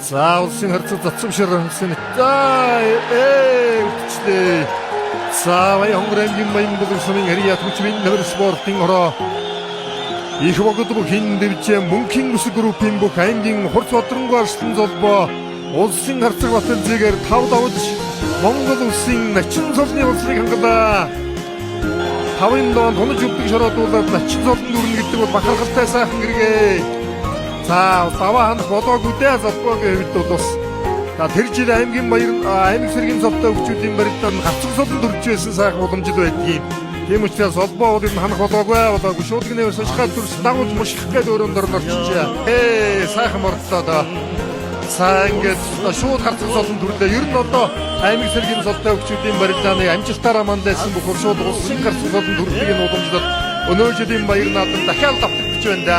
За улсын харьцаа цацамшир үтчтэй. За Баянгор аймгийн Баянбулан сумын харьяа хүчмийн нэмэр спортын ороо их богдбо хин дэвжээ мөнхийн бүс группийн бүх аймгийн хурц бодронгүй арслан золбоо улсын харьцаг баталзыгээр 5 давж Монгол улсын начин цолны улсыг хангалаа. 5 дон тонож өгдөг шороодуулаад начин цолнд үрнэ гэдэг бол бахархалтай сайхан гэргээ. За даваа ханах болоогүй дээ золбоогийн хувьд бол бас тэр жил аймгийн аймаг сэргийн золтой хөгжүүдийн барилдад хавцаг солонд дүрж байсан сайхан уламжил байдгийг. Тийм учраас холбоо бол ханах болоогүй шууд гэнээр сошиал дүрс дагуулж муших гээд өрөөндөр орчихжээ. Сайхан мордлоо доо. За ингээд шууд хавцаг солонд дүрлээ. Ер нь одоо аймаг сэргийн золтой хөгжүүдийн барилдааны амжилтаараа мандайсан бүхэл шууд улсын хавцаг солонд дүрлийг нь уламжлаад өнөө жилийн баяр наадам дахиад давтагдж байна да.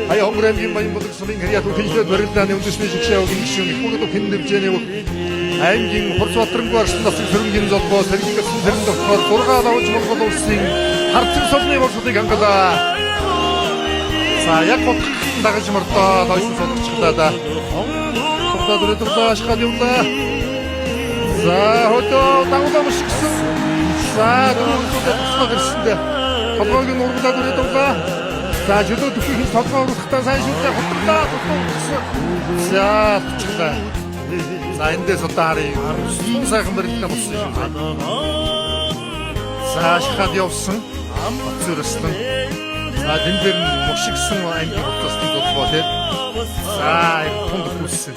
Баянгор аймгийн Баянбулан сумын харьяа түлхэлд барилдааны үндэсний шигшээ өгөн гишүүн их богдбо хэн дэвжээний бүх аймгийн хурц бодронгүй арслан насны сэрэмгийн золбоо сэргийн гэсэн сэрэн доктор 6 давж Монгол улсын харцаг солны болцыг хангалаа. За яг хотхон дагаж мордоо лойсон солонгочлаа да. Хотод өрөөдөө ашиглаж явлаа. За хотоо дагуулам шигсэн. За дөрөвдөө тусгал ирсэндээ толгойг нь ургуулад өрөөдөө. За жөлөө төхөхийн толгой ургахтаа сайн шүлтэй хотлоо. За тучлаа. За эндээс одоо харъя. Сайхан барилдаа болсон юм. За шахаад явсан. Зүрхсэн. За тэн дээр мушигсэн аймгийн хотоосны золбоо тийм. За тунд хүссэн.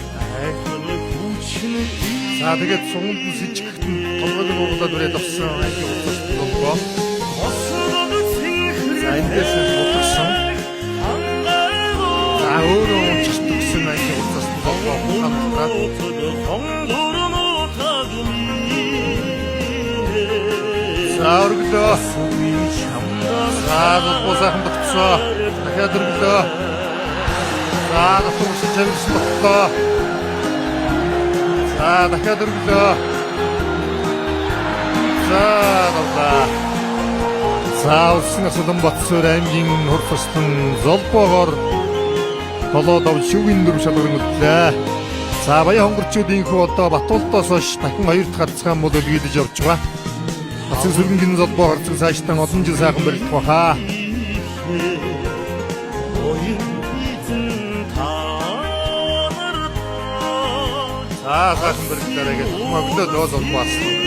За тэгээд суганд нь сэжигт толгойг нь ургуулад өрөөд авсан аймгийн хотоосны золбоо. За эндээс утгсан. За өөрөө унччихсан аймгийн хотоосны золбоо хангалттай. За өргөлөө. За золбоо сайхан батцсан. Дахиад өргөлөө. За натурсан чамс батлаа. За дахиад өргөлөө. За давлаа. За улсын асуулан Батсуур аймгийн хурц босдон золбоогоор толоо давж шүвийн дүр шалган үлдлээ. За баян хонгорчуудынхүү одоо Батуулдаас хойш дахин 2 дахь харцгаан бол үлгийдэж явж байгаа. Батсын сүргэнгийн золбоо харцаг цаашдаа олон жил сайхан барилдах баха. За сайхан барилдаараа гэж моглоо доо золбоо асан.